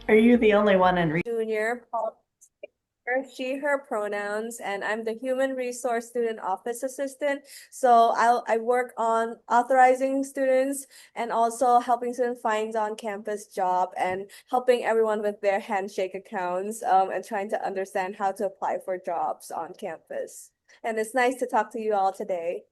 Are you the only one in? Junior, she, her pronouns, and I'm the human resource student office assistant. So I work on authorizing students and also helping students find on-campus job and helping everyone with their handshake accounts and trying to understand how to apply for jobs on campus. And it's nice to talk to you all today.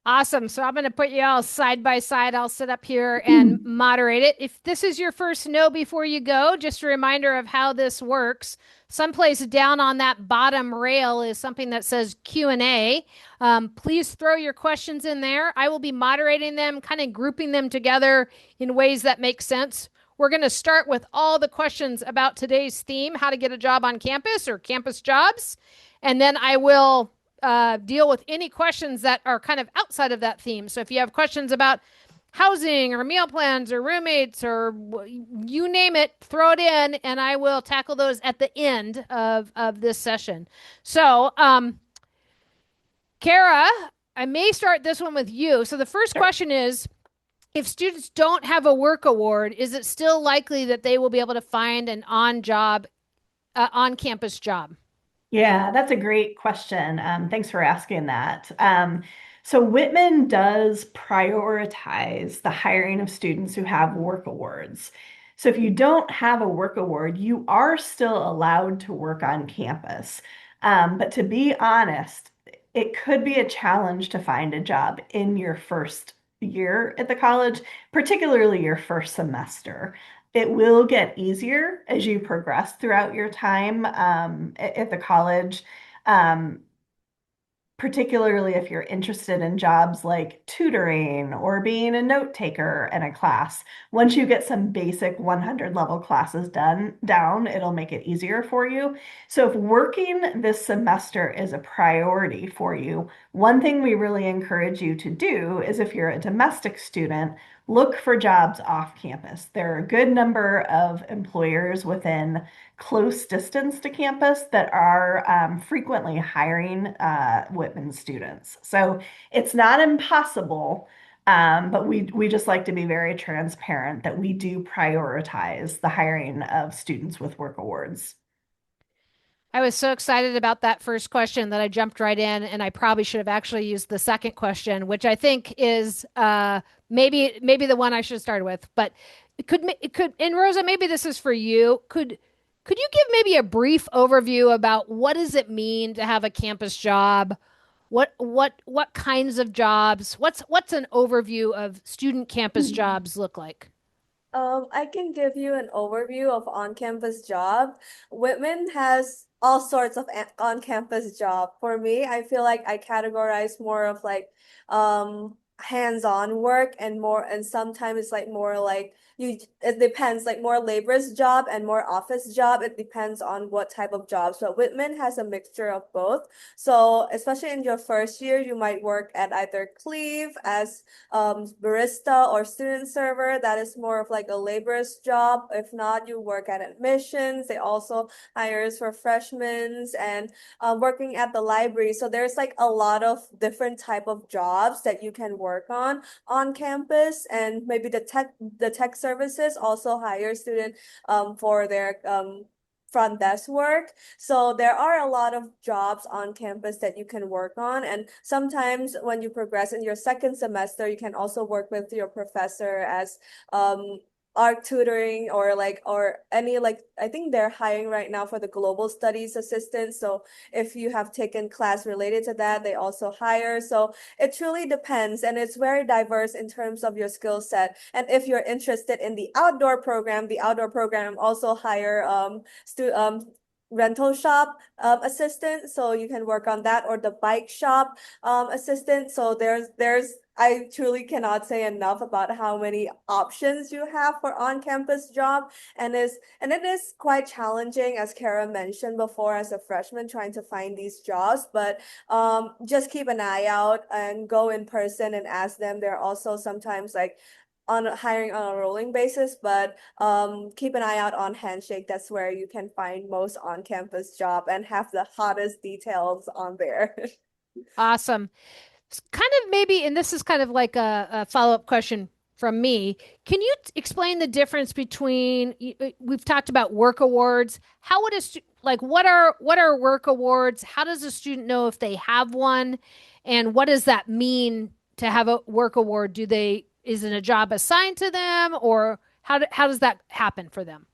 Awesome. So I'm going to put you all side by side. I'll sit up here and moderate it. If this is your first know before you go, just a reminder of how this works. Someplace down on that bottom rail is something that says Q&A. Please throw your questions in there. I will be moderating them, kind of grouping them together in ways that make sense. We're going to start with all the questions about today's theme, how to get a job on campus or campus jobs. And then I will deal with any questions that are kind of outside of that theme. So if you have questions about housing or meal plans or roommates or you name it, throw it in and I will tackle those at the end of this session. So, Kara, I may start this one with you. So the first Sure. question is, if students don't have a work award, is it still likely that they will be able to find an on campus job? Yeah, that's a great question. Thanks for asking that. So Whitman does prioritize the hiring of students who have work awards. So if you don't have a work award, you are still allowed to work on campus. But to be honest, it could be a challenge to find a job in your first year at the college, particularly your first semester. It will get easier as you progress throughout your time at the college. Um, Particularly if you're interested in jobs like tutoring or being a note taker in a class. Once you get some basic 100 level classes down, it'll make it easier for you. So if working this semester is a priority for you, one thing we really encourage you to do is if you're a domestic student, look for jobs off campus. There are a good number of employers within close distance to campus that are frequently hiring Whitman students. So it's not impossible, but we just like to be very transparent that we do prioritize the hiring of students with work awards. I was so excited about that first question that I jumped right in, and I probably should have actually used the second question, which I think is maybe the one I should have started with. But it could and Rosa, maybe this is for you. Could you give maybe a brief overview about what does it mean to have a campus job? What kinds of jobs? What's an overview of student campus jobs look like? I can give you an overview of on-campus job. Whitman has all sorts of on-campus job. For me, I feel like I categorize more of like hands-on work and more and sometimes it's like more like you it depends like more labor's job and more office job. It depends on what type of job. So Whitman has a mixture of both. So especially in your first year, you might work at either Cleve as barista or student server. That is more of like a laborer's job. If not, you work at admissions. They also hires for freshmen and working at the library. So there's like a lot of different type of jobs that you can work on campus, and maybe the tech services also hire student for their front desk work. So there are a lot of jobs on campus that you can work on. And sometimes when you progress in your second semester, you can also work with your professor as art tutoring or like or any like I think they're hiring right now for the global studies assistant. So if you have taken class related to that, they also hire. So it truly depends and it's very diverse in terms of your skill set. And if you're interested in the outdoor program also hire stu rental shop assistant, so you can work on that, or the bike shop assistant. So there's I truly cannot say enough about how many options you have for on-campus job, and it is quite challenging, as Kara mentioned before, as a freshman trying to find these jobs. But just keep an eye out and go in person and ask them. They're also sometimes like on hiring on a rolling basis, but keep an eye out on Handshake. That's where you can find most on-campus job and have the hottest details on there. Awesome. Kind of maybe, and this is kind of like a follow-up question from me. Can you explain the difference between we've talked about work awards. How would a like what are work awards? How does a student know if they have one? And what does that mean to have a work award? Do they is it a job assigned to them or how does that happen for them?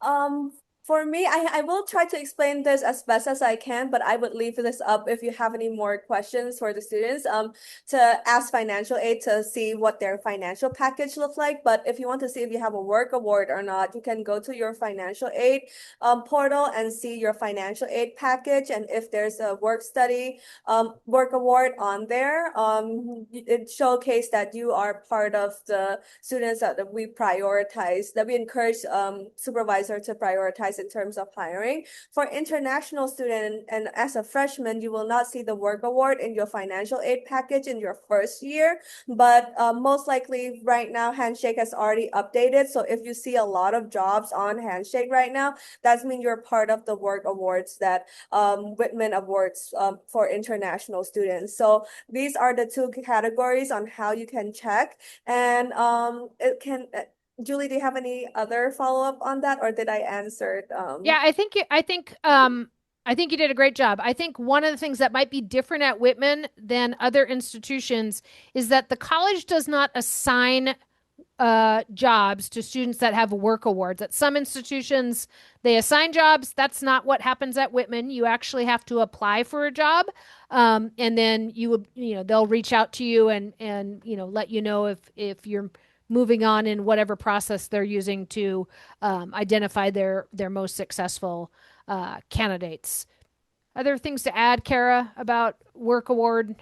Um, for me, I will try to explain this as best as I can, but I would leave this up if you have any more questions for the students, to ask financial aid to see what their financial package looks like. But if you want to see if you have a work award or not, you can go to your financial aid portal and see your financial aid package. And if there's a work study work award on there, it showcase that you are part of the students that we prioritize, that we encourage supervisor to prioritize in terms of hiring. For international student and as a freshman, you will not see the work award in your financial aid package in your first year, but most likely right now Handshake has already updated. So if you see a lot of jobs on Handshake right now, that means you're part of the work awards that Whitman awards for international students. So these are the two categories on how you can check. And it can Julie, do you have any other follow-up on that, or did I answer it? Yeah, I think you did a great job. I think one of the things that might be different at Whitman than other institutions is that the college does not assign jobs to students that have work awards. At some institutions, they assign jobs. That's not what happens at Whitman. You actually have to apply for a job, and then they'll reach out to you and let you know if you're moving on in whatever process they're using to identify their most successful candidates. Other things to add, Kara, about work award?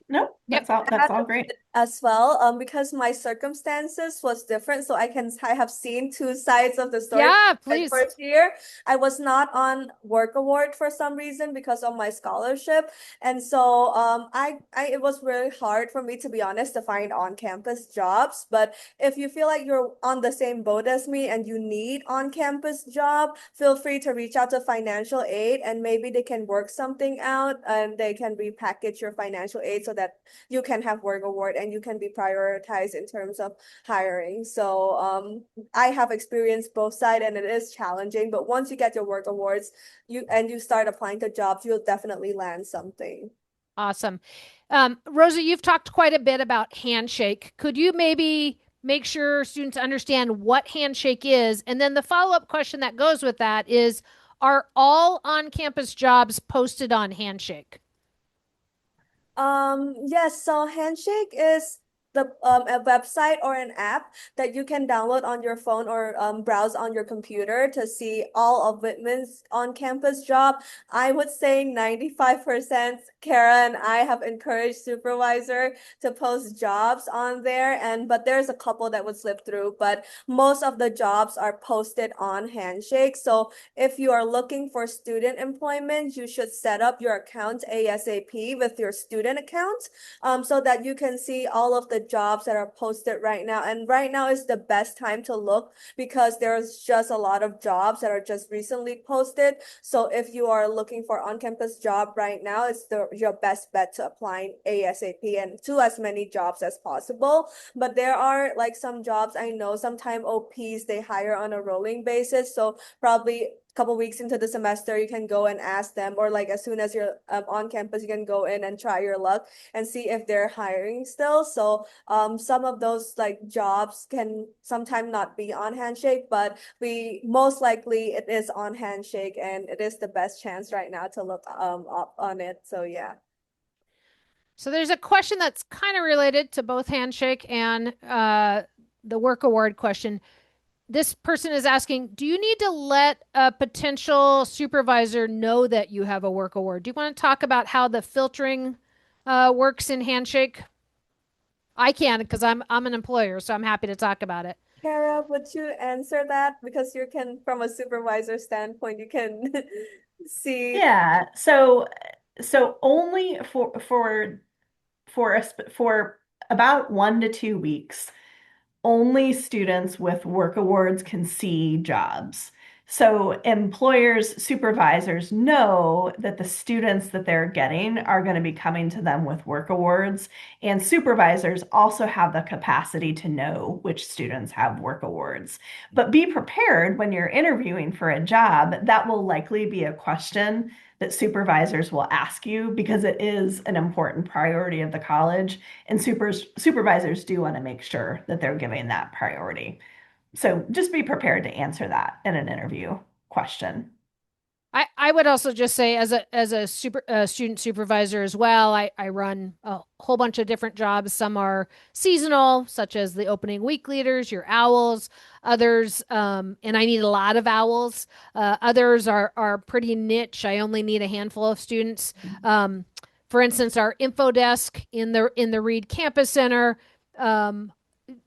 Nope, Yep. that's all great. As well, because my circumstances was different, so I have seen two sides of the story. Yeah, My please. first year, I was not on work award for some reason because of my scholarship, and so I it was really hard for me, to be honest, to find on-campus jobs. But if you feel like you're on the same boat as me and you need on-campus job, feel free to reach out to financial aid, and maybe they can work something out and they can repackage your financial aid so that you can have work award and you can be prioritized in terms of hiring. So I have experienced both sides and it is challenging, but once you get your work awards, you start applying to jobs, you'll definitely land something. Awesome. Rosa, you've talked quite a bit about Handshake. Could you maybe make sure students understand what Handshake is? And then the follow-up question that goes with that is, are all on-campus jobs posted on Handshake? Yes, so Handshake is the a website or an app that you can download on your phone or browse on your computer to see all of Whitman's on-campus job. I would say 95% Kara and I have encouraged supervisor to post jobs on there, and but there's a couple that would slip through, but most of the jobs are posted on Handshake. So if you are looking for student employment, you should set up your account ASAP with your student account, so that you can see all of the jobs that are posted right now. And right now is the best time to look because there's just a lot of jobs that are just recently posted. So if you are looking for on-campus job right now, it's your best bet to apply ASAP and to as many jobs as possible. But there are like some jobs I know, sometimes OPs they hire on a rolling basis. So probably couple weeks into the semester, you can go and ask them, or like as soon as you're on campus, you can go in and try your luck and see if they're hiring still. So some of those like jobs can sometimes not be on Handshake, but we most likely it is on Handshake, and it is the best chance right now to look up on it. So yeah. So there's a question that's kind of related to both Handshake and the work award question. This person is asking, do you need to let a potential supervisor know that you have a work award? Do you want to talk about how the filtering works in Handshake? I can because I'm an employer, so I'm happy to talk about it. Kara, would you answer that? Because you can, from a supervisor standpoint, you can see. Yeah. So only for about 1 to 2 weeks, only students with work awards can see jobs. So employers, supervisors know that the students that they're getting are going to be coming to them with work awards, and supervisors also have the capacity to know which students have work awards. But be prepared when you're interviewing for a job, that will likely be a question that supervisors will ask you because it is an important priority of the college, and supervisors do want to make sure that they're giving that priority. So just be prepared to answer that in an interview question. I would also just say as a student supervisor as well, I run a whole bunch of different jobs. Some are seasonal, such as the opening week leaders, your owls. Others, and I need a lot of owls. Others are pretty niche. I only need a handful of students. Um, for instance, our info desk in the Reed Campus Center. Um,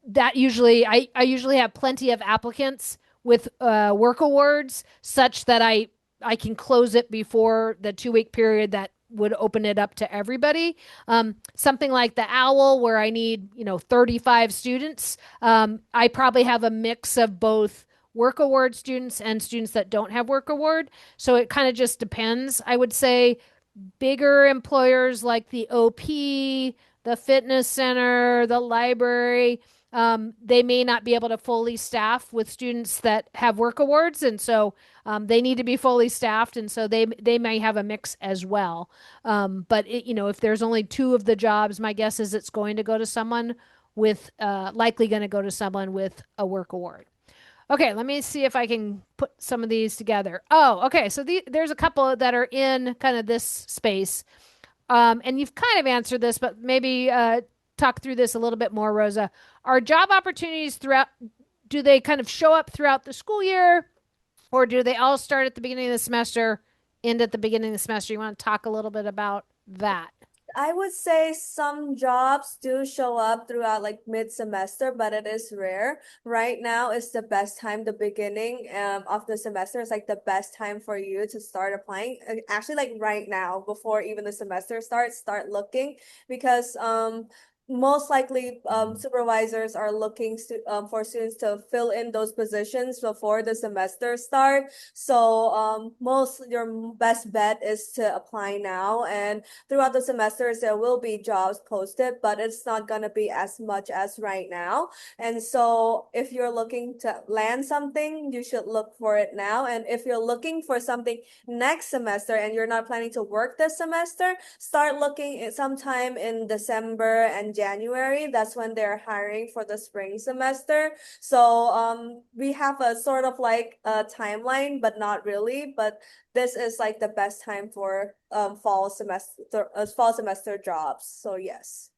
that usually I usually have plenty of applicants with work awards such that I can close it before the 2 week period that would open it up to everybody. Something like the owl where I need 35 students. I probably have a mix of both work award students and students that don't have work award, so it kind of just depends. I would say bigger employers like the OP, the fitness center, the library, they may not be able to fully staff with students that have work awards, and so they need to be fully staffed, and so they may have a mix as well. But if there's only two of the jobs, my guess is it's going to go to someone with likely going to go to someone with a work award. Okay, let me see if I can put some of these together. Oh, okay. So there's a couple that are in kind of this space. And you've kind of answered this, but maybe talk through this a little bit more, Rosa. Are job opportunities throughout, do they kind of show up throughout the school year, or do they all start at the beginning of the semester, end at the beginning of the semester? You want to talk a little bit about that? I would say some jobs do show up throughout like mid-semester, but it is rare. Right now is the best time, the beginning of the semester is like the best time for you to start applying. Actually, like right now, before even the semester starts, start looking because most likely supervisors are looking for students to fill in those positions before the semester start. So most your best bet is to apply now, and throughout the semesters there will be jobs posted, but it's not going to be as much as right now. And so if you're looking to land something, you should look for it now. And if you're looking for something next semester and you're not planning to work this semester, start looking at sometime in December and January. That's when they're hiring for the spring semester. So we have a sort of like a timeline, but not really. But this is like the best time for fall semester jobs. So yes.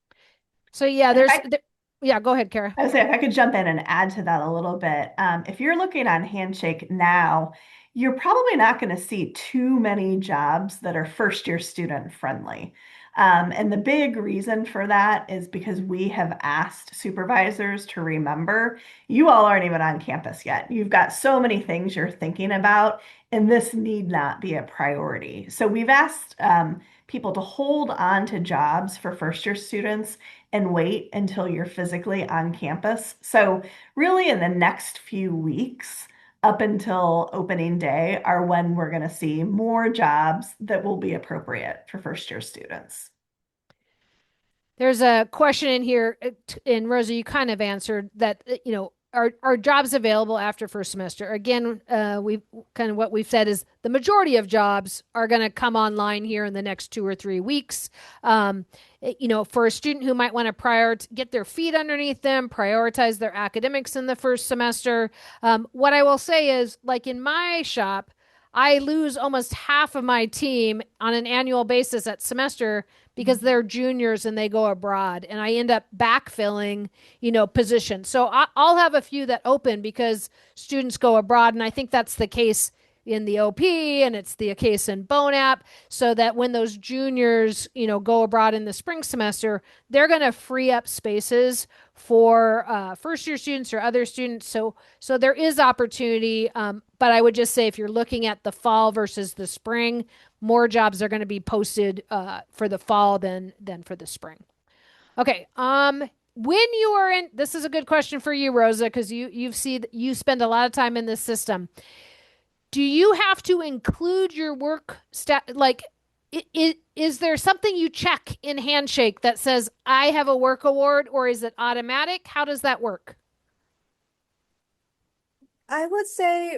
So yeah, And if I yeah, go ahead, Kara. I would say if I could jump in and add to that a little bit, if you're looking on Handshake now, you're probably not going to see too many jobs that are first year student friendly. And the big reason for that is because we have asked supervisors to remember you all aren't even on campus yet. You've got so many things you're thinking about, and this need not be a priority. So we've asked people to hold on to jobs for first year students and wait until you're physically on campus. So, really, in the next few weeks, up until opening day, are when we're going to see more jobs that will be appropriate for first year students. There's a question in here, and Rosa, you kind of answered that. Are jobs available after first semester? Again, we kind of what we've said is the majority of jobs are going to come online here in the next 2 or 3 weeks. For a student who might want to get their feet underneath them, prioritize their academics in the first semester. What I will say is, like in my shop, I lose almost half of my team on an annual basis at semester because they're juniors and they go abroad, and I end up backfilling, positions. So I'll have a few that open because students go abroad, and I think that's the case in the OP and it's the case in Bonap, so that when those juniors, go abroad in the spring semester, they're going to free up spaces for first year students or other students. So there is opportunity, but I would just say if you're looking at the fall versus the spring, more jobs are going to be posted for the fall than for the spring. Okay. When you are in, this is a good question for you, Rosa, because you spend a lot of time in this system. Do you have to include your work like is there something you check in Handshake that says I have a work award, or is it automatic? How does that work? I would say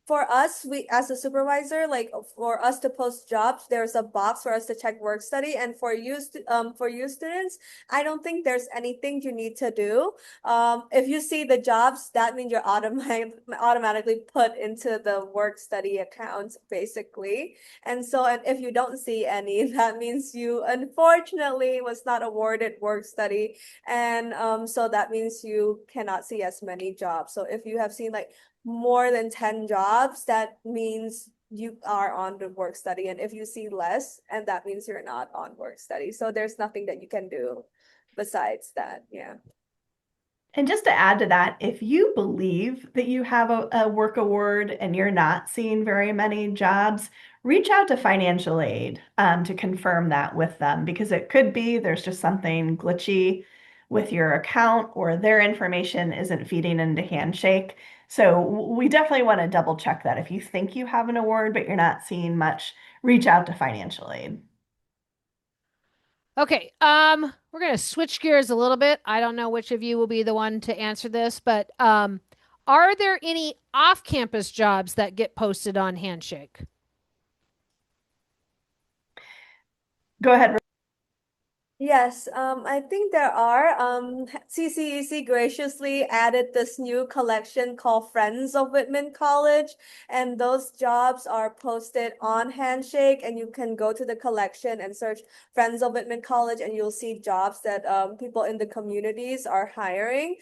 for us, we as a supervisor, like for us to post jobs, there's a box for us to check work study. And for you students, I don't think there's anything you need to do. If you see the jobs, that means you're automatically put into the work study account, basically. And if you don't see any, that means you unfortunately was not awarded work study. And so that means you cannot see as many jobs. So if you have seen like more than 10 jobs, that means you are on the work study. And if you see less, and that means you're not on work study. So there's nothing that you can do besides that. Yeah. And just to add to that, if you believe that you have a work award and you're not seeing very many jobs, reach out to financial aid to confirm that with them because it could be there's just something glitchy with your account or their information isn't feeding into Handshake. So we definitely want to double check that. If you think you have an award but you're not seeing much, reach out to financial aid. Okay, we're gonna switch gears a little bit. I don't know which of you will be the one to answer this, but are there any off-campus jobs that get posted on Handshake? Go ahead. Yes, I think there are. CCEC graciously added this new collection called Friends of Whitman College, and those jobs are posted on Handshake, and you can go to the collection and search Friends of Whitman College, and you'll see jobs that people in the communities are hiring.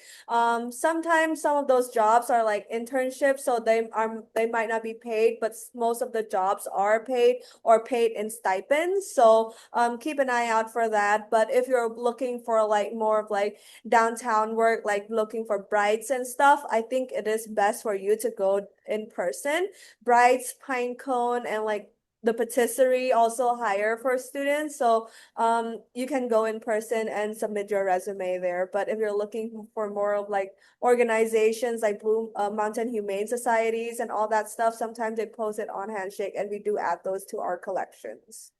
Sometimes some of those jobs are like internships, so they might not be paid, but most of the jobs are paid or paid in stipends. So keep an eye out for that. But if you're looking for like more of like downtown work, like looking for brights and stuff, I think it is best for you to go in person. Brights, Pinecone, and like the patisserie also hire for students. So you can go in person and submit your resume there. But if you're looking for more of like organizations like Blue Mountain Humane Societies and all that stuff, sometimes they post it on Handshake and we do add those to our collections.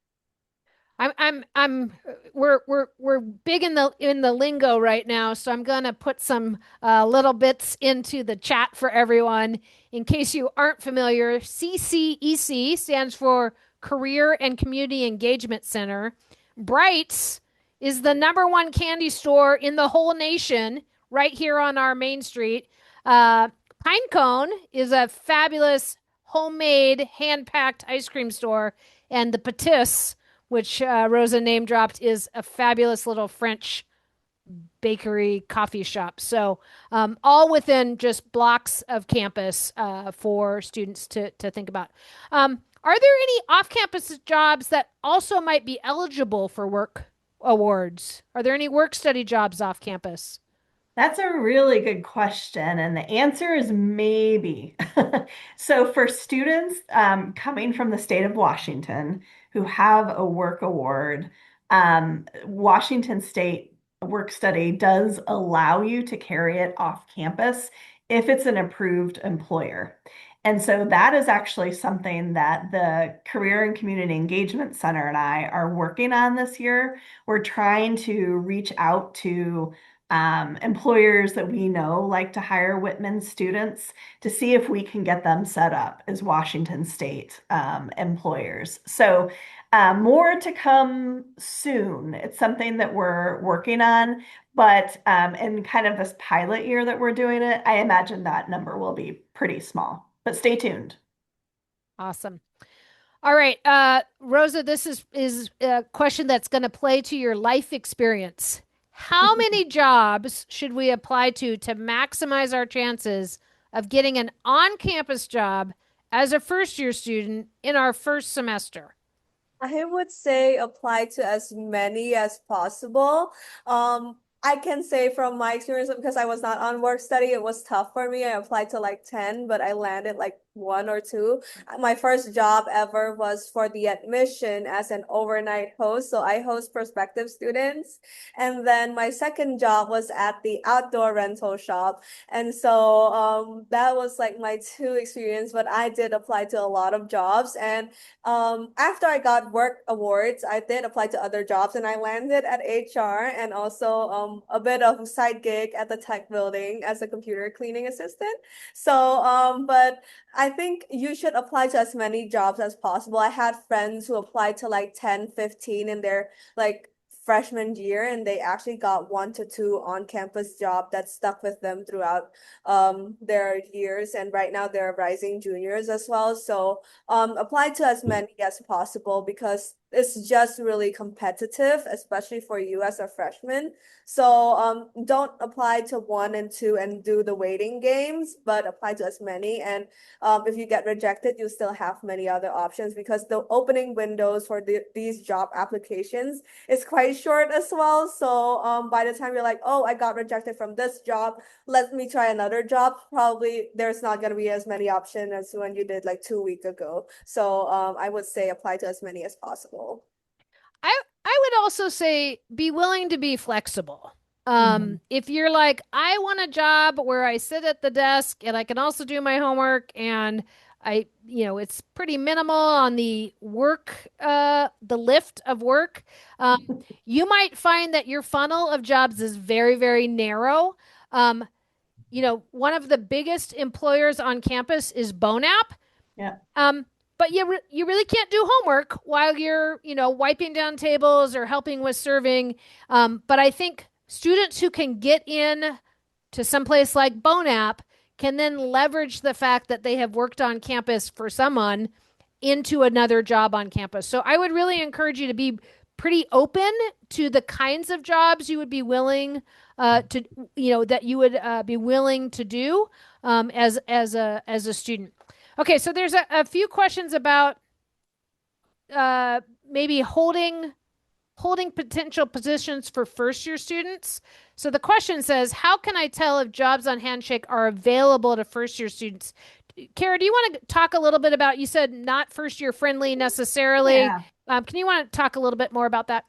We're big in the lingo right now, so I'm gonna put some little bits into the chat for everyone. In case you aren't familiar, CCEC stands for Career and Community Engagement Center. Brights is the number one candy store in the whole nation, right here on our main street. Uh, Pinecone is a fabulous homemade, hand-packed ice cream store, and the Patisse, which Rosa name dropped, is a fabulous little French bakery coffee shop. So, all within just blocks of campus for students to think about. Are there any off campus jobs that also might be eligible for work awards? Are there any work study jobs off campus? That's a really good question, and the answer is maybe. So, for students coming from the state of Washington who have a work award, Washington State Work Study does allow you to carry it off campus if it's an approved employer. And so that is actually something that the Career and Community Engagement Center and I are working on this year. We're trying to reach out to employers that we know like to hire Whitman students to see if we can get them set up as Washington State employers. So, more to come soon. It's something that we're working on, but in kind of this pilot year that we're doing it, I imagine that number will be pretty small. But stay tuned. Awesome. All right, Rosa, this is a question that's going to play to your life experience. How many jobs should we apply to maximize our chances of getting an on-campus job as a first-year student in our first semester? I would say apply to as many as possible. I can say from my experience, because I was not on work study, it was tough for me. I applied to like 10, but I landed like one or two. My first job ever was for the admission as an overnight host. So I host prospective students. And then my second job was at the outdoor rental shop. And so that was like my two experience, but I did apply to a lot of jobs. And after I got work awards, I did apply to other jobs and I landed at HR and also a bit of side gig at the tech building as a computer cleaning assistant. So but I think you should apply to as many jobs as possible. I had friends who applied to like 10, 15 in their like freshman year and they actually got one to two on-campus job that stuck with them throughout their years. And right now they're rising juniors as well. So apply to as many as possible because it's just really competitive, especially for you as a freshman. So don't apply to one and two and do the waiting games, but apply to as many. And if you get rejected, you still have many other options because the opening windows for these job applications is quite short as well. So by the time you're like, oh, I got rejected from this job, let me try another job. Probably there's not going to be as many options as when you did like 2 weeks ago. So I would say apply to as many as possible. I would also say be willing to be flexible. Mhm. If you're like, I want a job where I sit at the desk and I can also do my homework and it's pretty minimal on the work, the lift of work. Um, you might find that your funnel of jobs is very, very narrow. Um, one of the biggest employers on campus is Bonap. Yeah. Um, but you really can't do homework while you're, wiping down tables or helping with serving. But I think students who can get in to someplace like Bonap can then leverage the fact that they have worked on campus for someone into another job on campus. So I would really encourage you to be pretty open to the kinds of jobs you would be willing to, that you would be willing to do as a student. Okay, so there's a few questions about maybe holding potential positions for first year students. So the question says, how can I tell if jobs on Handshake are available to first year students? Kara, do you want to talk a little bit about, you said not first year friendly necessarily. Yeah. Can you want to talk a little bit more about that?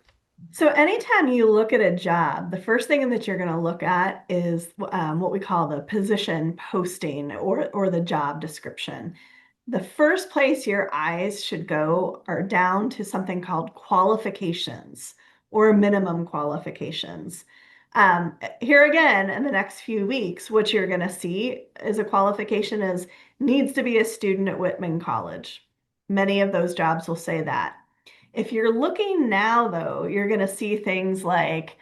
So anytime you look at a job, the first thing that you're going to look at is what we call the position posting or the job description. The first place your eyes should go are down to something called qualifications or minimum qualifications. Here again, in the next few weeks, what you're going to see as a qualification is needs to be a student at Whitman College. Many of those jobs will say that. If you're looking now, though, you're going to see things like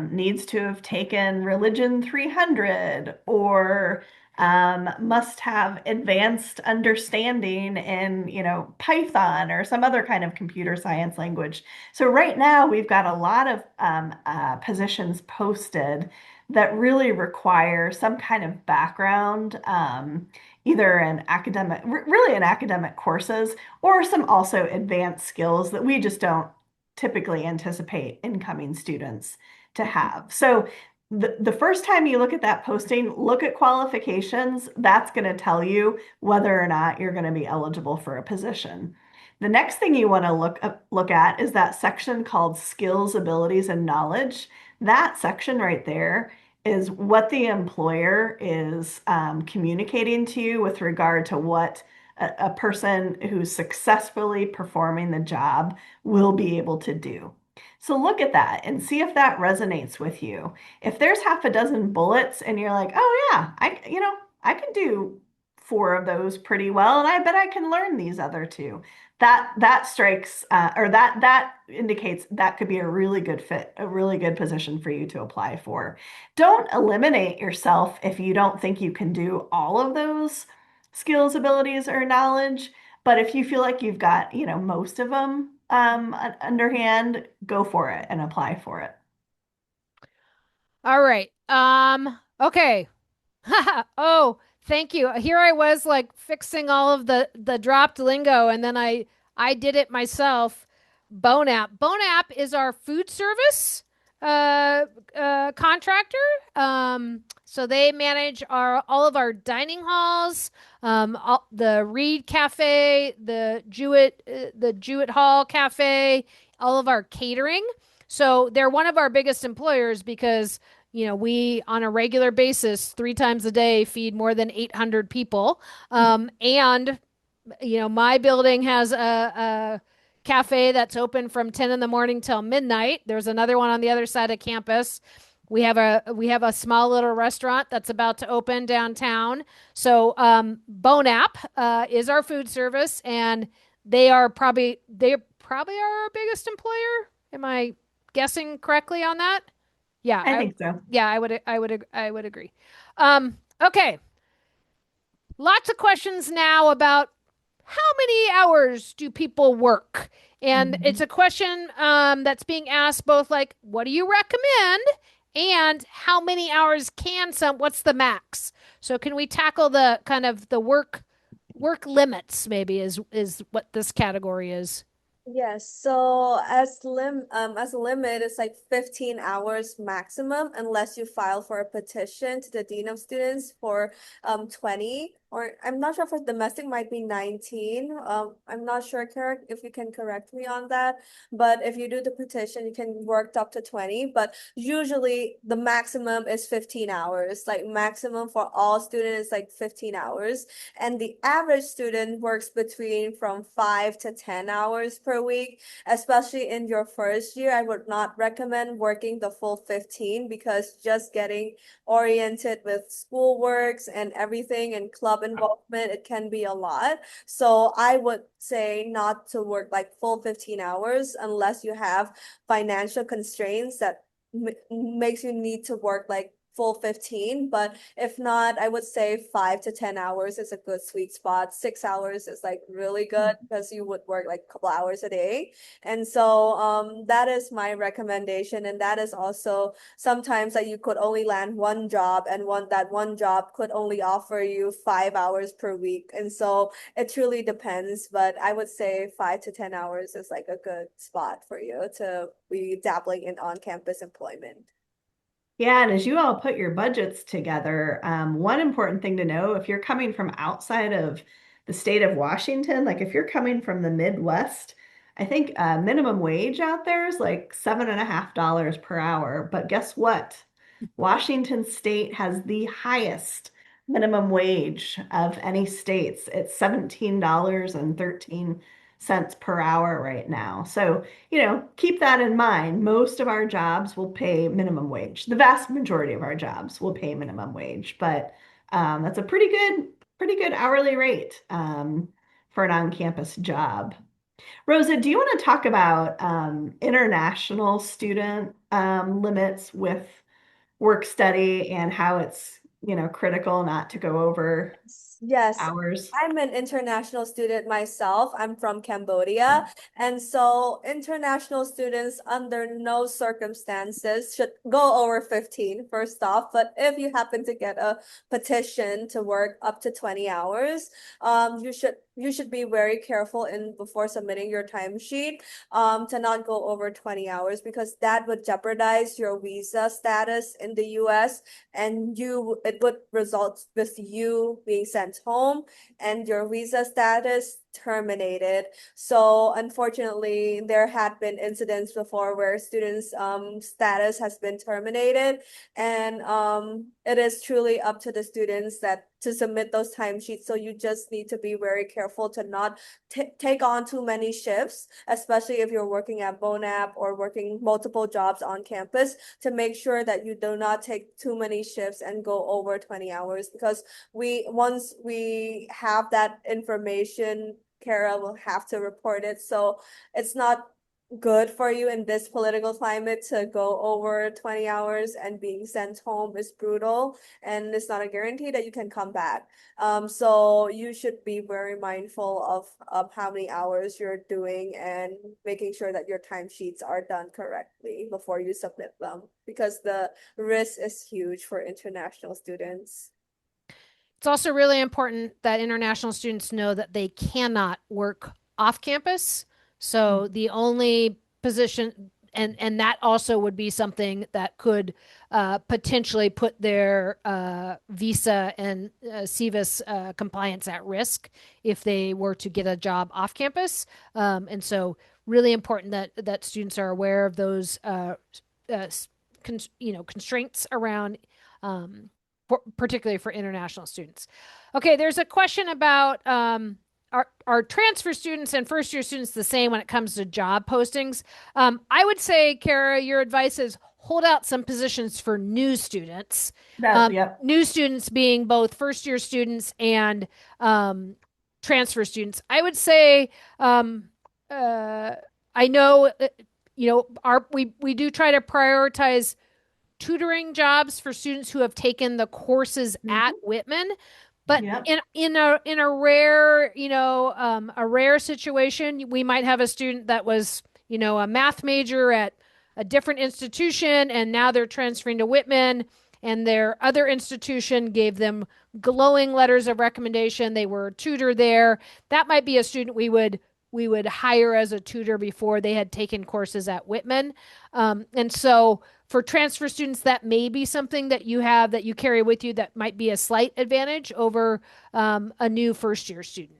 needs to have taken Religion 300 or must have advanced understanding in, Python or some other kind of computer science language. So right now we've got a lot of positions posted that really require some kind of background, either in academic, really in academic courses, or some also advanced skills that we just don't typically anticipate incoming students to have. So the first time you look at that posting, look at qualifications. That's going to tell you whether or not you're going to be eligible for a position. The next thing you want to look at is that section called skills, abilities, and knowledge. That section right there is what the employer is communicating to you with regard to what a person who's successfully performing the job will be able to do. So look at that and see if that resonates with you. If there's half a dozen bullets and you're like, oh yeah, I can do four of those pretty well, and I bet I can learn these other two. That strikes or that indicates that could be a really good fit, a really good position for you to apply for. Don't eliminate yourself if you don't think you can do all of those skills, abilities, or knowledge. But if you feel like you've got, most of them underhand, go for it and apply for it. All right. Okay. Oh, thank you. Here I was like fixing all of the dropped lingo and then I did it myself. Bonap. Bonap is our food service uh, contractor. So they manage our all of our dining halls, the Reed Cafe, the Jewett Hall Cafe, all of our catering. So they're one of our biggest employers because we on a regular basis, 3 times a day, feed more than 800 people. And my building has a cafe that's open from 10 in the morning till midnight. There's another one on the other side of campus. We have a small little restaurant that's about to open downtown. So Bonap is our food service, and they probably are our biggest employer. Am I guessing correctly on that? Yeah, I think so. I would agree. Okay, lots of questions now about how many hours do people work? And it's Mhm. a question that's being asked both like, what do you recommend? And how many hours what's the max? So can we tackle the kind of the work limits maybe is what this category is. Yes, so as a limit, it's like 15 hours maximum unless you file for a petition to the Dean of Students for 20, or I'm not sure for domestic might be 19. I'm not sure, Kara, if you can correct me on that. But if you do the petition, you can work up to 20, but usually the maximum is 15 hours. Like maximum for all students is like 15 hours. And the average student works between from 5 to 10 hours per week, especially in your first year. I would not recommend working the full 15 because just getting oriented with schoolworks and everything and club involvement, it can be a lot. So I would say not to work like full 15 hours unless you have financial constraints that makes you need to work like full 15. But if not, I would say 5 to 10 hours is a good sweet spot. 6 hours is like really good because you would work like a couple hours a day. And so that is my recommendation. And that is also sometimes that you could only land one job, and one job could only offer you 5 hours per week. And so it truly depends, but I would say 5 to 10 hours is like a good spot for you to be dabbling in on-campus employment. Yeah, and as you all put your budgets together, one important thing to know, if you're coming from outside of the state of Washington, like if you're coming from the Midwest, I think minimum wage out there is like $7.50 per hour. But guess what? Washington State has the highest minimum wage of any states. It's $17.13 per hour right now. So, keep that in mind. Most of our jobs will pay minimum wage. The vast majority of our jobs will pay minimum wage, but that's a pretty good hourly rate for an on-campus job. Rosa, do you want to talk about international student limits with work study and how it's, critical not to go over Yes, hours? I'm an international student myself. I'm from Cambodia. And so international students under no circumstances should go over 15, first off. But if you happen to get a petition to work up to 20 hours, you should be very careful in before submitting your timesheet, to not go over 20 hours because that would jeopardize your visa status in the US, and it would result with you being sent home and your visa status terminated. So unfortunately, there had been incidents before where students' status has been terminated, and it is truly up to the students that to submit those timesheets. So you just need to be very careful to not take on too many shifts, especially if you're working at Bonap or working multiple jobs on campus, to make sure that you do not take too many shifts and go over 20 hours, because once we have that information, Kara will have to report it. So it's not good for you in this political climate to go over 20 hours, and being sent home is brutal, and it's not a guarantee that you can come back. So you should be very mindful of how many hours you're doing and making sure that your timesheets are done correctly before you submit them, because the risk is huge for international students. It's also really important that international students know that they cannot work off campus. So the only position and that also would be something that could potentially put their visa and CVIS compliance at risk if they were to get a job off campus. And so, really important that students are aware of those uh, constraints around, particularly for international students. Okay, there's a question about are transfer students and first year students the same when it comes to job postings? I would say, Kara, your advice is hold out some positions for new students. Yep. New students being both first year students and transfer students. I would say, uh, I know, we do try to prioritize tutoring jobs for students who have taken the courses at Hmm. Whitman. But Yep. in a rare, a rare situation, we might have a student that was, a math major at a different institution, and now they're transferring to Whitman, and their other institution gave them glowing letters of recommendation. They were a tutor there. That might be a student we would hire as a tutor before they had taken courses at Whitman. And so for transfer students, that may be something that you have that you carry with you that might be a slight advantage over a new first year student.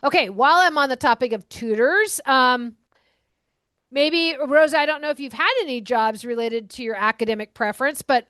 Okay, while I'm on the topic of tutors, maybe Rosa, I don't know if you've had any jobs related to your academic preference, but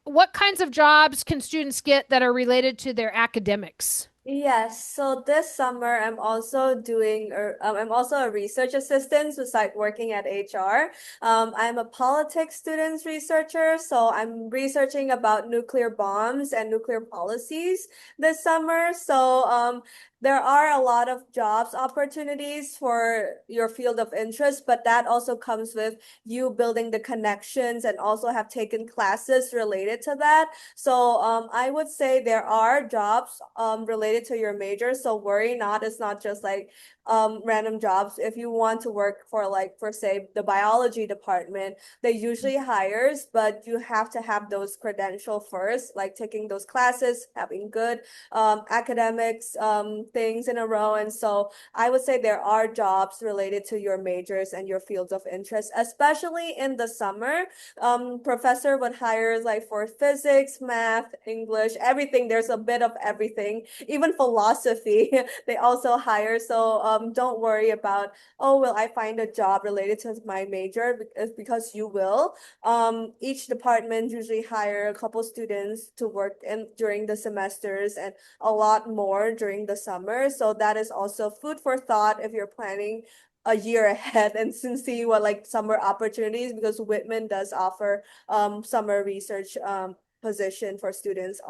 what kinds of jobs can students get that are related to their academics? Yes, so this summer I'm also a research assistant beside working at HR. I'm a politics students researcher, so I'm researching about nuclear bombs and nuclear policies this summer. So there are a lot of jobs opportunities for your field of interest, but that also comes with you building the connections and also have taken classes related to that. So I would say there are jobs related to your major. So worry not, it's not just like random jobs. If you want to work for like for say the biology department, they usually hires, but you have to have those credential first, like taking those classes, having good academics things in a row. And so I would say there are jobs related to your majors and your fields of interest, especially in the summer. Professor would hire like for physics, math, English, everything. There's a bit of everything, even philosophy. They also hire. So don't worry about, oh, will I find a job related to my major? Because you will. Each department usually hire a couple students to work in during the semesters and a lot more during the summer. So that is also food for thought if you're planning a year ahead and see what like summer opportunities, because Whitman does offer summer research position for students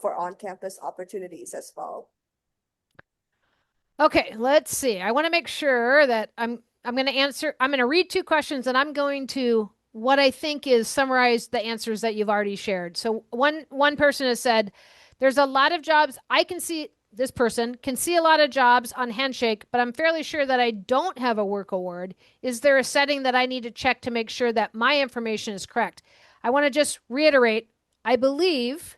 for on-campus opportunities as well. Okay, let's see. I want to make sure that I'm going to answer. I'm going to read two questions, and I'm going to what I think is summarize the answers that you've already shared. So one person has said, "There's a lot of jobs I can see." This person can see a lot of jobs on Handshake, but I'm fairly sure that I don't have a work award. Is there a setting that I need to check to make sure that my information is correct? I want to just reiterate. I believe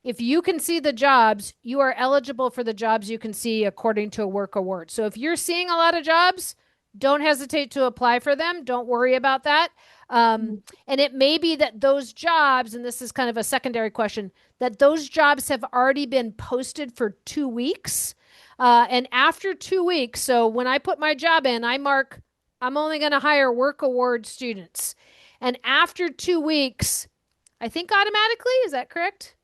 if you can see the jobs, you are eligible for the jobs you can see according to a work award. So if you're seeing a lot of jobs, don't hesitate to apply for them. Don't worry about that. Um, and it may be that those jobs, and this is kind of a secondary question, that those jobs have already been posted for 2 weeks. And after 2 weeks, so when I put my job in, I mark I'm only going to hire work award students. And after 2 weeks, I think automatically, is that correct?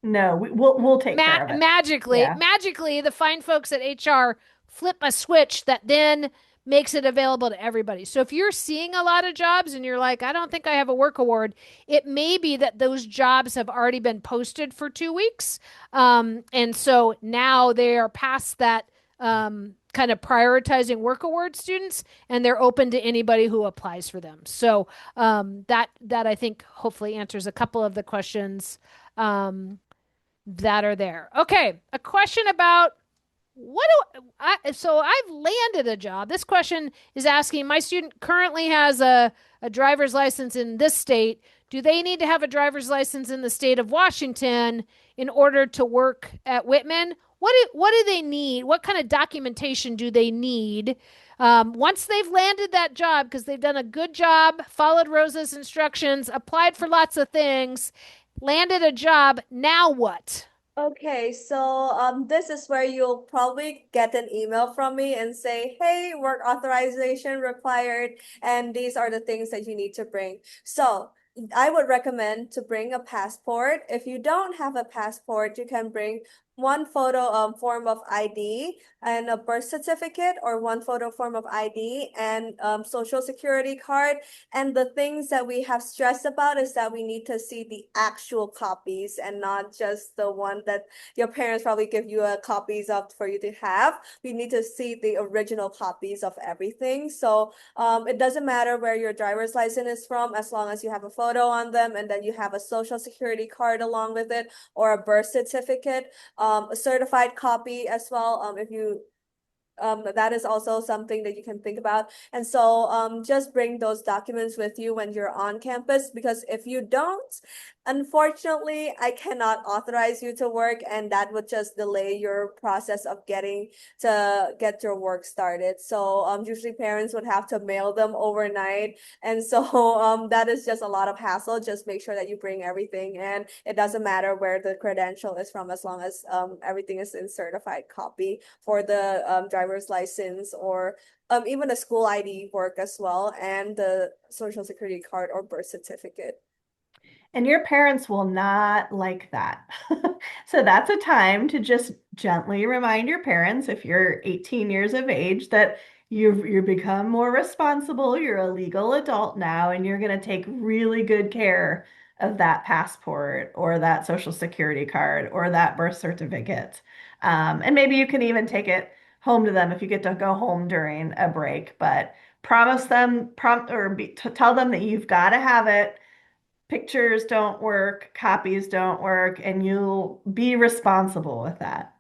No, we'll take care of it. Magically, Yeah. magically, the fine folks at HR flip a switch that then makes it available to everybody. So if you're seeing a lot of jobs and you're like, I don't think I have a work award, it may be that those jobs have already been posted for 2 weeks. And so now they are past that kind of prioritizing work award students, and they're open to anybody who applies for them. So that I think hopefully answers a couple of the questions. That are there. Okay, a question about what do so I've landed a job. This question is asking my student currently has a driver's license in this state. Do they need to have a driver's license in the state of Washington in order to work at Whitman? What do they need? What kind of documentation do they need Once they've landed that job, because they've done a good job, followed Rosa's instructions, applied for lots of things, landed a job, now what? Okay, so this is where you'll probably get an email from me and say, "Hey, work authorization required, and these are the things that you need to bring." So I would recommend to bring a passport. If you don't have a passport, you can bring one photo form of ID and a birth certificate, or one photo form of ID and social security card. And the things that we have stressed about is that we need to see the actual copies and not just the one that your parents probably give you a copies of for you to have. We need to see the original copies of everything. So it doesn't matter where your driver's license is from, as long as you have a photo on them and then you have a social security card along with it, or a birth certificate, a certified copy as well. If you that is also something that you can think about. And so just bring those documents with you when you're on campus, because if you don't, unfortunately, I cannot authorize you to work, and that would just delay your process of getting to get your work started. So usually parents would have to mail them overnight. And so that is just a lot of hassle. Just make sure that you bring everything, and it doesn't matter where the credential is from, as long as everything is in certified copy for the driver's license, or even a school ID work as well, and the social security card or birth certificate. And your parents will not like that. So that's a time to just gently remind your parents, if you're 18 years of age, that you've become more responsible. You're a legal adult now, and you're going to take really good care of that passport or that social security card or that birth certificate. And maybe you can even take it home to them if you get to go home during a break. But promise them, tell them that you've got to have it. Pictures don't work, copies don't work, and you'll be responsible with that.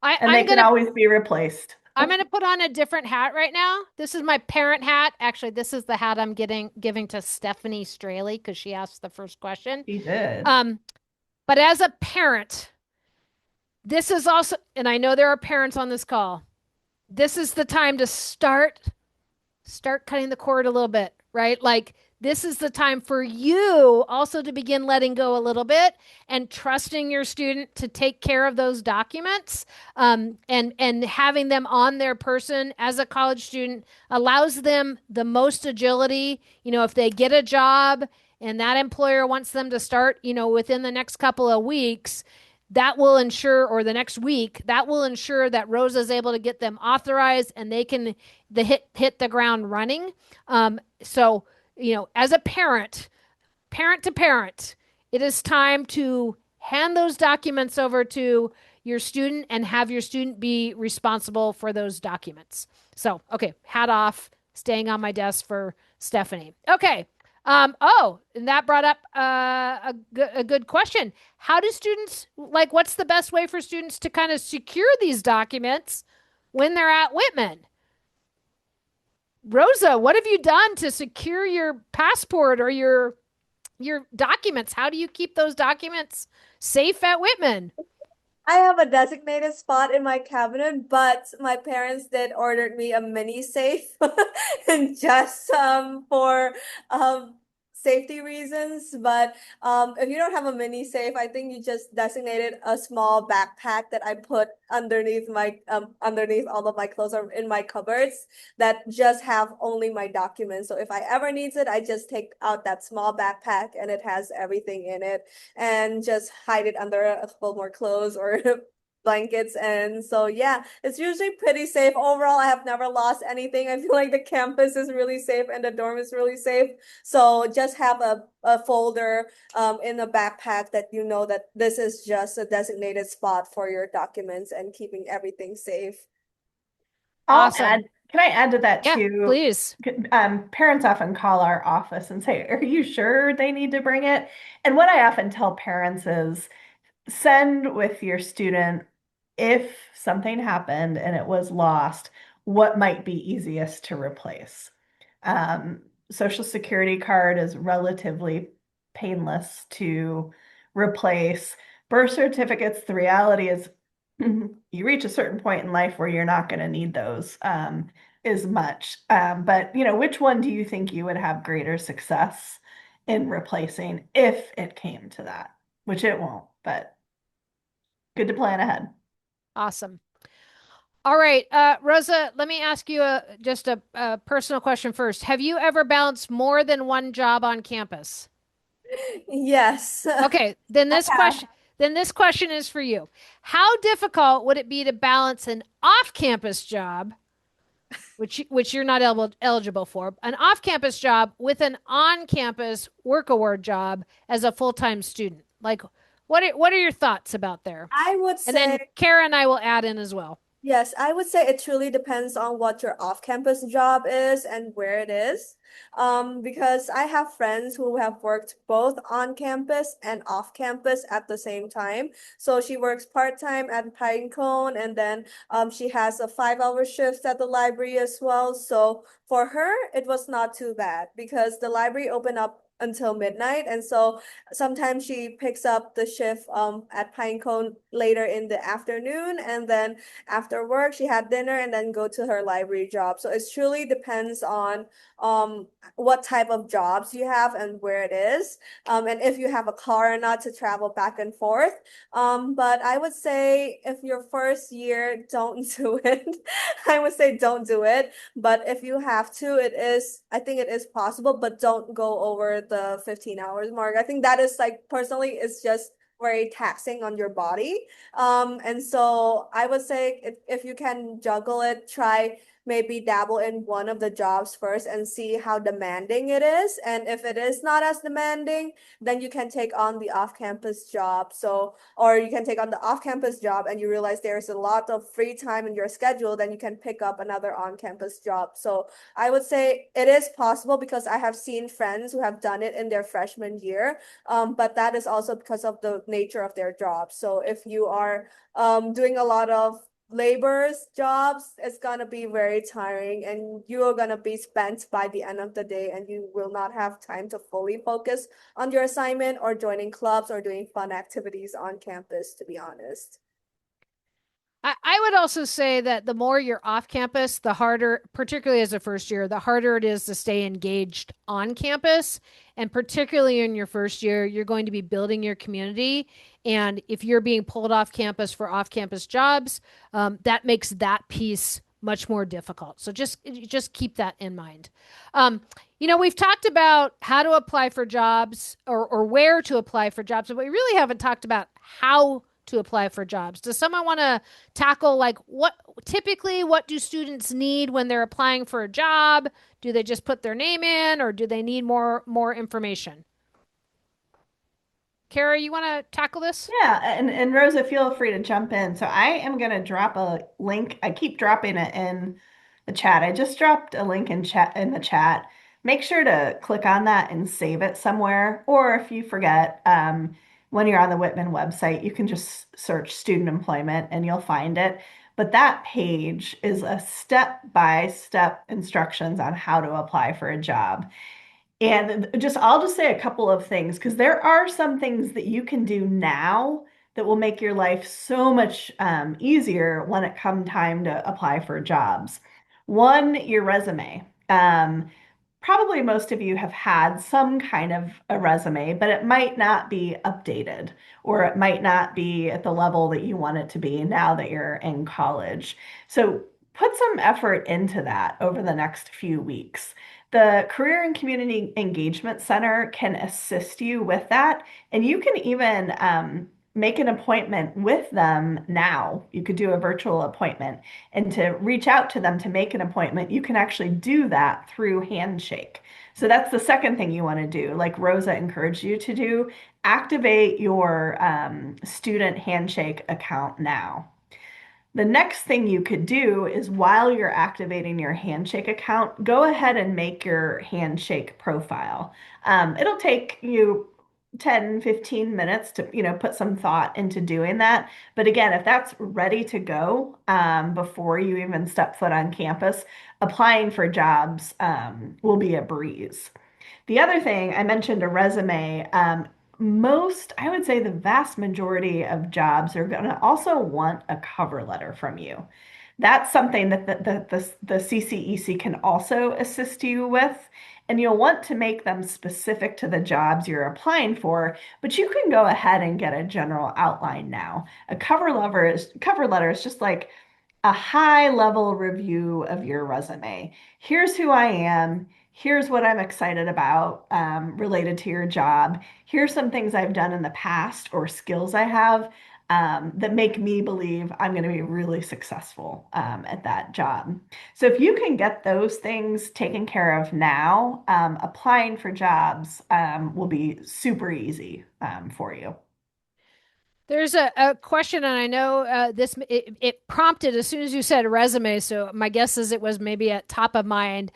I, And they I'm can gonna always be replaced. I'm gonna put on a different hat right now. This is my parent hat. Actually, this is the hat I'm getting giving to Stephanie Straley because she asked the first question. He did. Um, but as a parent, this is also, and I know there are parents on this call. This is the time to start cutting the cord a little bit, right? Like this is the time for you also to begin letting go a little bit and trusting your student to take care of those documents, and having them on their person as a college student allows them the most agility. If they get a job and that employer wants them to start, within the next couple of weeks, that will ensure, or the next week, that will ensure that Rosa is able to get them authorized and they can hit the ground running. So as a parent to parent, it is time to hand those documents over to your student and have your student be responsible for those documents. So, okay, hat off, staying on my desk for Stephanie. Okay. And that brought up a good question. How do students, like, what's the best way for students to kind of secure these documents when they're at Whitman? Rosa, what have you done to secure your passport or your documents? How do you keep those documents safe at Whitman? I have a designated spot in my cabinet, but my parents did ordered me a mini safe and just for um safety reasons. But if you don't have a mini safe, I think you just designated a small backpack that I put underneath all of my clothes, or in my cupboards, that just have only my documents. So if I ever needs it, I just take out that small backpack and it has everything in it, and just hide it under a couple more clothes or blankets. And so, yeah, it's usually pretty safe. Overall, I have never lost anything. I feel like the campus is really safe and the dorm is really safe. So just have a folder in a backpack that you know that this is just a designated spot for your documents and keeping everything safe. I'll add, Awesome. can I add to that Yeah, too? please. Parents often call our office and say, "Are you sure they need to bring it?" And what I often tell parents is, send with your student, if something happened and it was lost, what might be easiest to replace. Social security card is relatively painless to replace. Birth certificates, the reality is you reach a certain point in life where you're not going to need those. as much. But which one do you think you would have greater success in replacing if it came to that? Which it won't, but good to plan ahead. Awesome. All right, Rosa, let me ask you just a personal question first. Have you ever balanced more than one job on campus? Yes. Okay, then this question is for you. How difficult would it be to balance an off-campus job, which you're not eligible for, an off-campus job with an on-campus work award job as a full-time student? Like, what are your thoughts about there? I would And then say Kara and I will add in as well. yes, I would say it truly depends on what your off-campus job is and where it is. Because I have friends who have worked both on campus and off campus at the same time. So she works part-time at Pinecone, and then she has a 5-hour shift at the library as well. So for her, it was not too bad because the library opened up until midnight, and so sometimes she picks up the shift at Pinecone later in the afternoon, and then after work she had dinner and then go to her library job. So it truly depends on um what type of jobs you have and where it is, and if you have a car or not to travel back and forth. But I would say if your first year, don't do it. I would say don't do it, but if you have to, I think it is possible, but don't go over the 15 hours mark. I think that is like personally it's just very taxing on your body. And so I would say if you can juggle it, try maybe dabble in one of the jobs first and see how demanding it is. And if it is not as demanding, then you can take on the off-campus job. So, or you can take on the off-campus job and you realize there's a lot of free time in your schedule, then you can pick up another on-campus job. So I would say it is possible because I have seen friends who have done it in their freshman year. But that is also because of the nature of their job. So if you are doing a lot of labor's jobs, it's gonna be very tiring and you are gonna be spent by the end of the day and you will not have time to fully focus on your assignment or joining clubs or doing fun activities on campus, to be honest. I would also say that the more you're off campus, the harder, particularly as a first year, the harder it is to stay engaged on campus. And particularly in your first year, you're going to be building your community. And if you're being pulled off campus for off campus jobs, that makes that piece much more difficult. So just keep that in mind. We've talked about how to apply for jobs or where to apply for jobs, but we really haven't talked about how to apply for jobs. Does someone want to tackle like what do students need when they're applying for a job? Do they just put their name in or do they need more information? Kara, you want to tackle this? Yeah, and Rosa, feel free to jump in. So I am going to drop a link. I keep dropping it in the chat. I just dropped a link in the chat. Make sure to click on that and save it somewhere. Or if you forget, when you're on the Whitman website, you can just search student employment and you'll find it. But that page is a step-by-step instructions on how to apply for a job. And I'll just say a couple of things because there are some things that you can do now that will make your life so much easier when it come time to apply for jobs. One, your resume. Probably most of you have had some kind of a resume, but it might not be updated or it might not be at the level that you want it to be now that you're in college. So put some effort into that over the next few weeks. The Career and Community Engagement Center can assist you with that, and you can even make an appointment with them now. You could do a virtual appointment, and to reach out to them to make an appointment, you can actually do that through Handshake. So that's the second thing you want to do, like Rosa encouraged you to do, activate your student Handshake account now. The next thing you could do is while you're activating your Handshake account, go ahead and make your Handshake profile. It'll take you 10, 15 minutes to, put some thought into doing that. But again, if that's ready to go before you even step foot on campus, applying for jobs will be a breeze. The other thing, I mentioned a resume. I would say the vast majority of jobs are going to also want a cover letter from you. That's something that the CCEC can also assist you with. And you'll want to make them specific to the jobs you're applying for, but you can go ahead and get a general outline now. A cover letter is just like a high level review of your resume. Here's who I am. Here's what I'm excited about related to your job. Here's some things I've done in the past or skills I have that make me believe I'm going to be really successful at that job. So if you can get those things taken care of now, applying for jobs will be super easy for you. There's a question, and I know it prompted as soon as you said resume. So my guess is it was maybe at top of mind.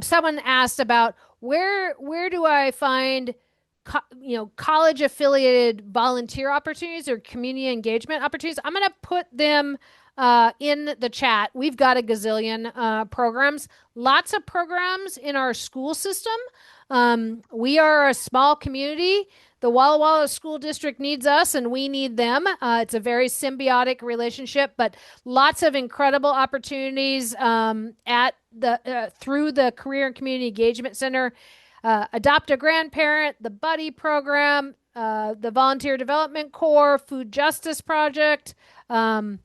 Someone asked about where do I find college affiliated volunteer opportunities or community engagement opportunities. I'm going to put them in the chat. We've got a gazillion programs, lots of programs in our school system. We are a small community. The Walla Walla School District needs us and we need them. It's a very symbiotic relationship, but lots of incredible opportunities at the through the Career and Community Engagement Center. Adopt a Grandparent, the Buddy Program, the Volunteer Development Corps, Food Justice Project, um,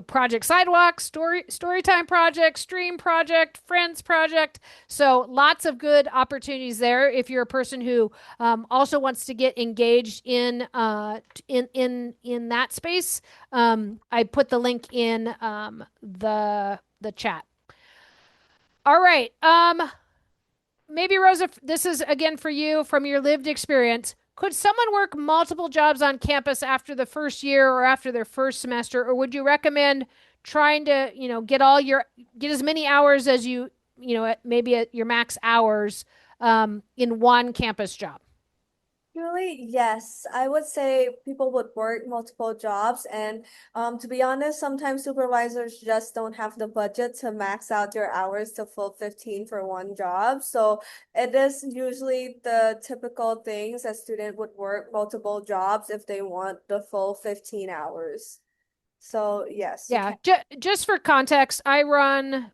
Project Sidewalk, Storytime Project, Stream Project, Friends Project. So lots of good opportunities there if you're a person who also wants to get engaged in that space. I put the link in the chat. All right. Maybe Rosa, this is again for you from your lived experience. Could someone work multiple jobs on campus after the first year or after their first semester, or would you recommend trying to, get as many hours as maybe at your max hours in one campus job? Really, yes. I would say people would work multiple jobs, and to be honest, sometimes supervisors just don't have the budget to max out your hours to full 15 for one job. So it is usually the typical things a student would work multiple jobs if they want the full 15 hours. So yes, you Yeah, can. just for context, I run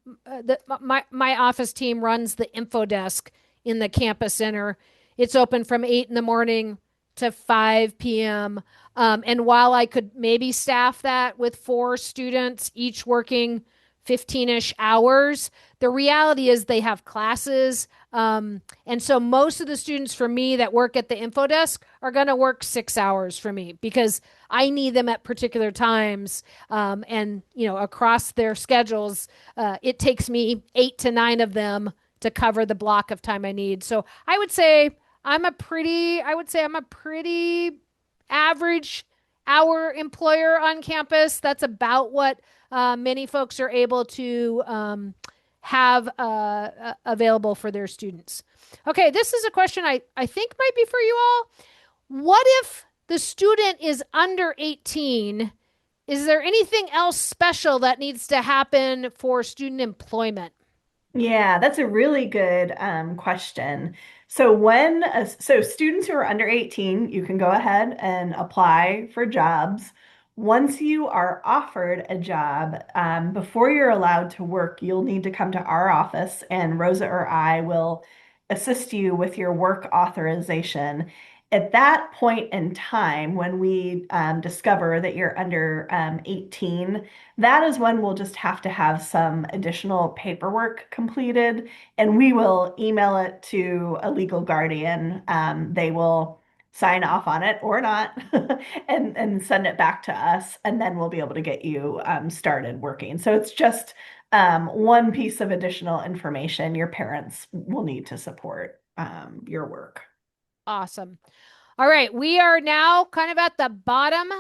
my office team runs the info desk in the campus center. It's open from 8 in the morning to 5 p.m. And while I could maybe staff that with 4 students, each working 15-ish hours, the reality is they have classes. And so most of the students for me that work at the info desk are going to work 6 hours for me because I need them at particular times. And, across their schedules, it takes me 8 to 9 of them to cover the block of time I need. So I would say I'm a pretty average hour employer on campus. That's about what many folks are able to have available for their students. Okay, this is a question I think might be for you all. What if the student is under 18? Is there anything else special that needs to happen for student employment? Yeah, that's a really good question. So students who are under 18, you can go ahead and apply for jobs. Once you are offered a job, before you're allowed to work, you'll need to come to our office, and Rosa or I will assist you with your work authorization. At that point in time, when we discover that you're under 18, that is when we'll just have to have some additional paperwork completed, and we will email it to a legal guardian. They will sign off on it or not and send it back to us, and then we'll be able to get you started working. So it's just one piece of additional information your parents will need to support your work. Awesome. All right, we are now kind of at the bottom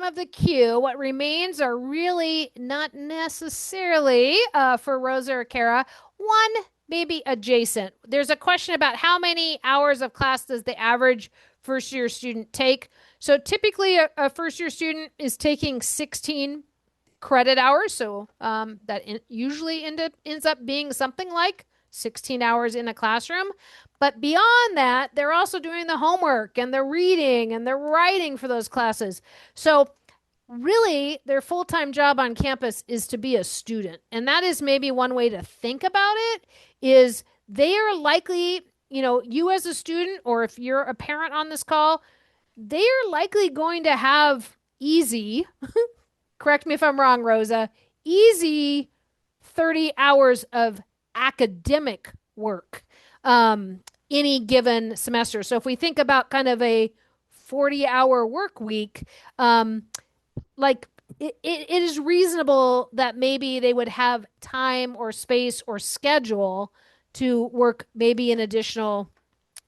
of the queue. What remains are really not necessarily for Rosa or Kara. One maybe adjacent. There's a question about how many hours of class does the average first year student take. So typically, a first year student is taking 16 credit hours. So usually ends up being something like 16 hours in a classroom. But beyond that, they're also doing the homework and the reading and the writing for those classes. So really their full-time job on campus is to be a student. And that is maybe one way to think about it is they are likely, you as a student, or if you're a parent on this call, they are likely going to have easy, correct me if I'm wrong, Rosa, easy 30 hours of academic work any given semester. So if we think about kind of a 40-hour work week, like it is reasonable that maybe they would have time or space or schedule to work maybe an additional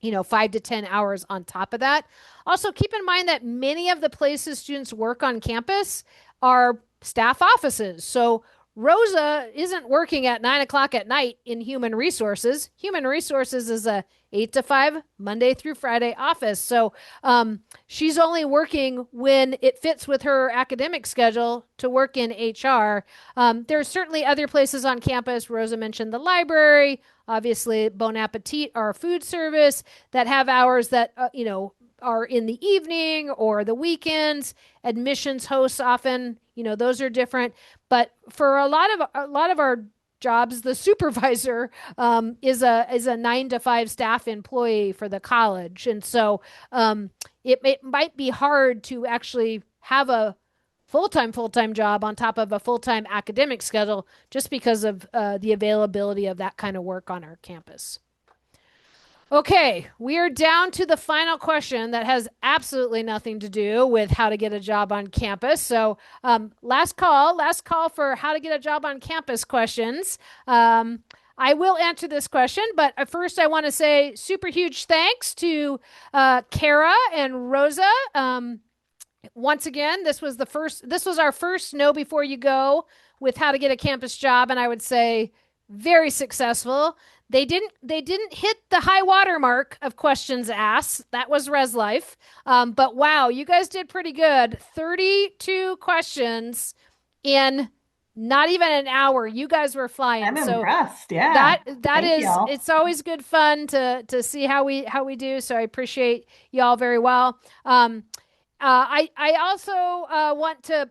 5 to 10 hours on top of that. Also, keep in mind that many of the places students work on campus are staff offices. So Rosa isn't working at 9 o'clock at night in human resources. Human resources is a 8 to 5 Monday through Friday office. So she's only working when it fits with her academic schedule to work in HR. There's certainly other places on campus. Rosa mentioned the library, obviously Bon Appetit, our food service, that have hours that are in the evening or the weekends. Admissions hosts often, those are different. But for a lot of our jobs, the supervisor is a 9 to 5 staff employee for the college, and so it might be hard to actually have a full-time job on top of a full-time academic schedule just because of the availability of that kind of work on our campus. Okay, we are down to the final question that has absolutely nothing to do with how to get a job on campus. So, last call for how to get a job on campus questions. I will answer this question, but first I want to say super huge thanks to Kara and Rosa. Once again, this was our first Know Before You Go with how to get a campus job, and I would say very successful. They didn't hit the high water mark of questions asked. That was Res Life. But wow, you guys did pretty good. 32 questions in not even an hour. You guys were flying. I'm So impressed. Yeah. that Thank is, y'all. it's always good fun to see how we do. So I appreciate y'all very well. I also want to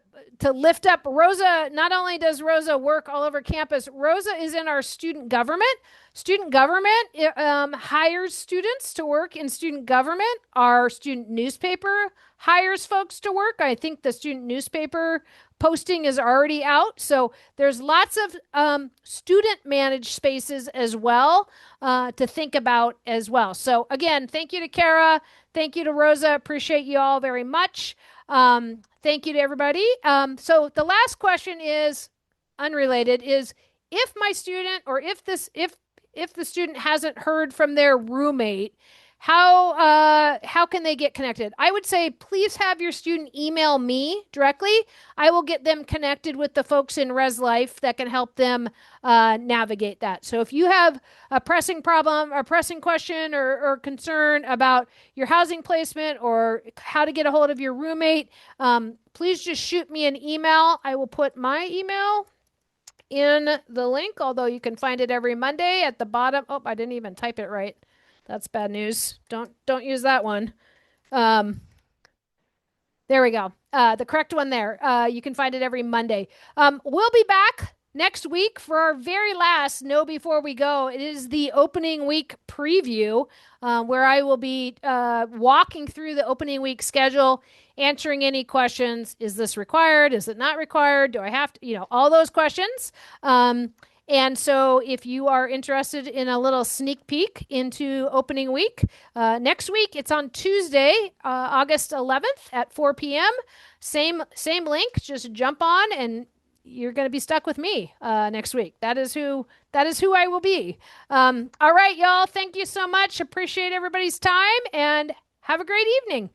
lift up Rosa. Not only does Rosa work all over campus, Rosa is in our student government. Student government hires students to work in student government. Our student newspaper hires folks to work. I think the student newspaper posting is already out. So there's lots of student managed spaces as well to think about as well. So again, thank you to Kara. Thank you to Rosa. Appreciate you all very much. Thank you to everybody. So the last question is unrelated, is if my student, or if the student hasn't heard from their roommate, how can they get connected? I would say please have your student email me directly. I will get them connected with the folks in Res Life that can help them navigate that. So if you have a pressing problem, or pressing question, or concern about your housing placement or how to get a hold of your roommate, please just shoot me an email. I will put my email in the link, although you can find it every Monday at the bottom. Oh, I didn't even type it right. That's bad news. Don't use that one. There we go. The correct one there. You can find it every Monday. We'll be back next week for our very last Know Before We Go. It is the opening week preview, where I will be walking through the opening week schedule, answering any questions. Is this required? Is it not required? Do I have to, all those questions. And so if you are interested in a little sneak peek into opening week, next week, it's on Tuesday, August 11th at 4 p.m. Same link, just jump on and you're going to be stuck with me next week. That is who I will be. All right, y'all. Thank you so much. Appreciate everybody's time and have a great evening.